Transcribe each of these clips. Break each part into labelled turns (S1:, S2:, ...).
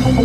S1: I'm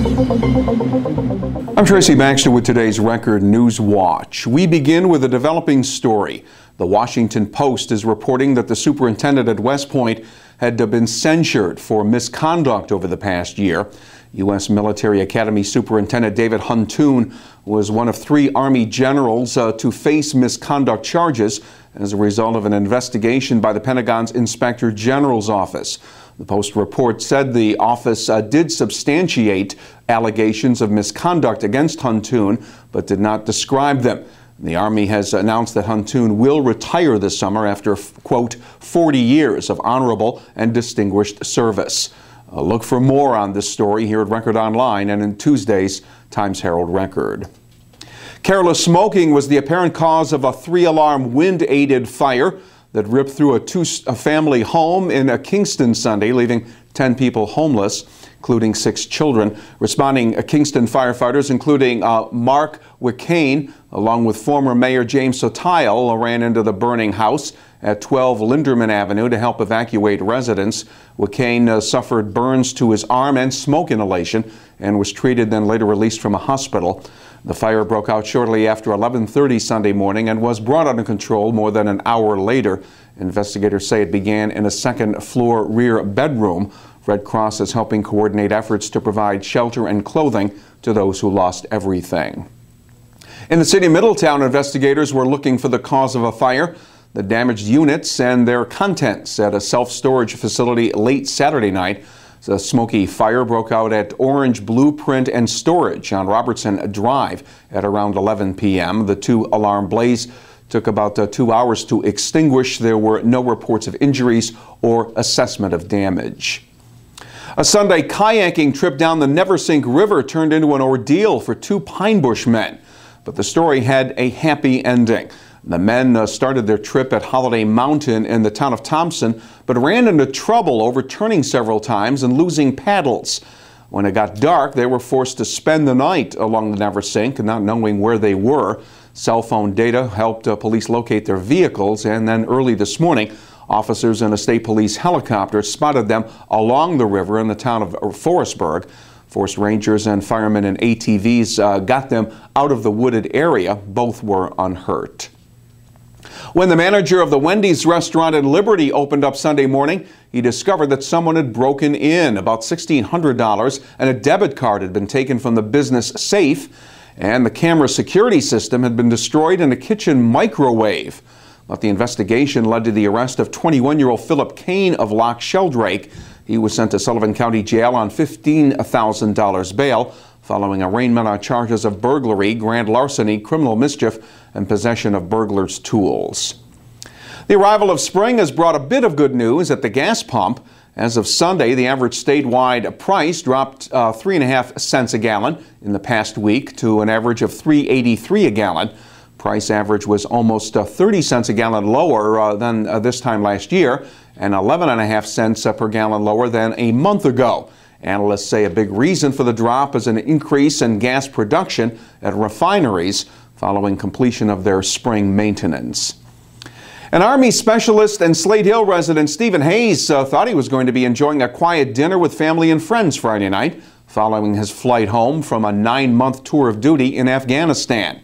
S1: Tracy Baxter with today's Record Newswatch. We begin with a developing story. The Washington Post is reporting that the superintendent at West Point had been censured for misconduct over the past year. U.S. Military Academy Superintendent David Huntoon was one of 3 Army generals to face misconduct charges as a result of an investigation by the Pentagon's Inspector General's office. The Post report said the office did substantiate allegations of misconduct against Huntoon, but did not describe them. The Army has announced that Huntoon will retire this summer after, quote, 40 years of honorable and distinguished service. Look for more on this story here at Record Online and in Tuesday's Times-Herald Record. Careless smoking was the apparent cause of a 3-alarm wind-aided fire that ripped through a family home in Kingston Sunday, leaving 10 people homeless, including 6 children. Responding Kingston firefighters, including Mark Wickane, along with former Mayor James Sotile, ran into the burning house at 12 Linderman Avenue to help evacuate residents. Wickane suffered burns to his arm and smoke inhalation and was treated, then later released from a hospital. The fire broke out shortly after 11:30 Sunday morning and was brought under control more than an hour later. Investigators say it began in a second-floor rear bedroom. Red Cross is helping coordinate efforts to provide shelter and clothing to those who lost everything. In the city of Middletown, investigators were looking for the cause of a fire that damaged units and their contents at a self-storage facility late Saturday night. The smoky fire broke out at Orange Blueprint and Storage on Robertson Drive at around 11 p.m. The 2-alarm blaze took about 2 hours to extinguish. There were no reports of injuries or assessment of damage. A Sunday kayaking trip down the Neversink River turned into an ordeal for 2 Pine Bush men, but the story had a happy ending. The men started their trip at Holiday Mountain in the town of Thompson, but ran into trouble overturning several times and losing paddles. When it got dark, they were forced to spend the night along the Neversink, not knowing where they were. Cell phone data helped police locate their vehicles, and then early this morning, officers in a state police helicopter spotted them along the river in the town of Forestburgh. Forest rangers and firemen in ATVs got them out of the wooded area. Both were unhurt. When the manager of the Wendys restaurant in Liberty opened up Sunday morning, he discovered that someone had broken in. About $1,600 and a debit card had been taken from the business safe, and the camera security system had been destroyed in a kitchen microwave. But the investigation led to the arrest of 21-year-old Philip Kane of Loch Sheldrake. He was sent to Sullivan County Jail on $15,000 bail following arraignment on charges of burglary, grand larceny, criminal mischief, and possession of burglars' tools. The arrival of spring has brought a bit of good news at the gas pump. As of Sunday, the average statewide price dropped 3.5 cents a gallon in the past week to an average of $3.83 a gallon. Price average was almost 30 cents a gallon lower than this time last year, and 11.5 cents per gallon lower than a month ago. Analysts say a big reason for the drop is an increase in gas production at refineries following completion of their spring maintenance. An Army specialist and Slate Hill resident Stephen Hayes thought he was going to be enjoying a quiet dinner with family and friends Friday night following his flight home from a 9-month tour of duty in Afghanistan.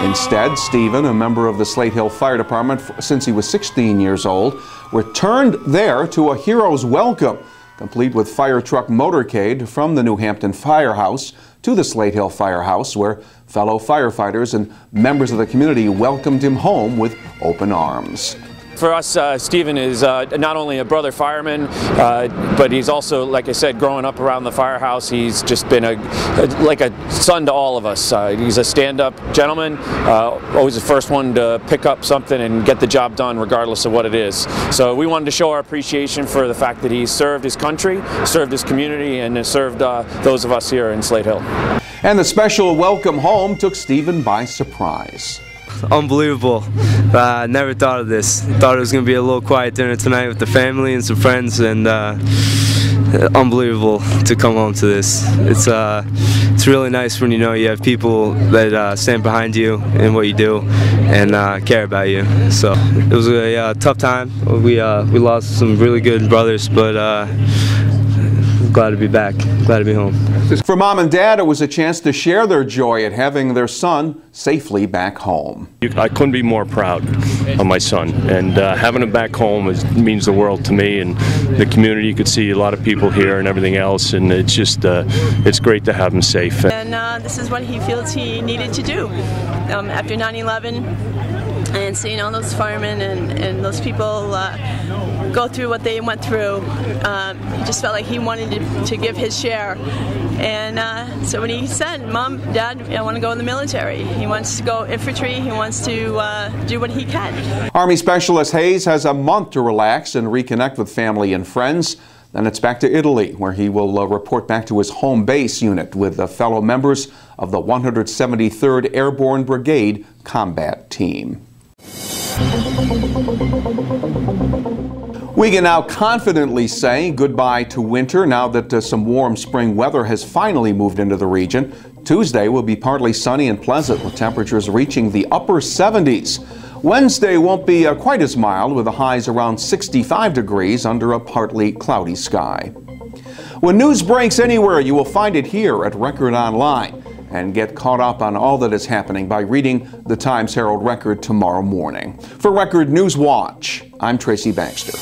S1: Instead, Stephen, a member of the Slate Hill Fire Department since he was 16 years old, returned there to a hero's welcome, complete with fire truck motorcade from the New Hampton Firehouse to the Slate Hill Firehouse, where fellow firefighters and members of the community welcomed him home with open arms.
S2: For us, Stephen is not only a brother fireman, but he's also, like I said, growing up around the firehouse, he's just been like a son to all of us. He's a stand-up gentleman, always the first one to pick up something and get the job done regardless of what it is. So we wanted to show our appreciation for the fact that he served his country, served his community, and served those of us here in Slate Hill.
S1: And the special welcome home took Stephen by surprise.
S3: Unbelievable. Never thought of this. Thought it was going to be a little quiet dinner tonight with the family and some friends, and unbelievable to come home to this. It's really nice when you know you have people that stand behind you in what you do and care about you. So it was a tough time. We lost some really good brothers, but glad to be back. Glad to be home.
S1: For Mom and Dad, it was a chance to share their joy at having their son safely back home.
S4: I couldn't be more proud of my son, and having him back home means the world to me and the community. You could see a lot of people here and everything else, and it's just it's great to have him safe.
S5: And this is what he feels he needed to do after 9/11, and seeing all those firemen and those people go through what they went through. He just felt like he wanted to give his share. And so when he said, Mom, Dad, I want to go in the military. He wants to go infantry. He wants to do what he can.
S1: Army Specialist Hayes has a month to relax and reconnect with family and friends. Then it's back to Italy, where he will report back to his home base unit with the fellow members of the 173rd Airborne Brigade combat team. We can now confidently say goodbye to winter now that some warm spring weather has finally moved into the region. Tuesday will be partly sunny and pleasant with temperatures reaching the upper 70s. Wednesday won't be quite as mild with the highs around 65 degrees under a partly cloudy sky. When news breaks anywhere, you will find it here at Record Online. And get caught up on all that is happening by reading the Times-Herald Record tomorrow morning. For Record Newswatch, I'm Tracy Baxter.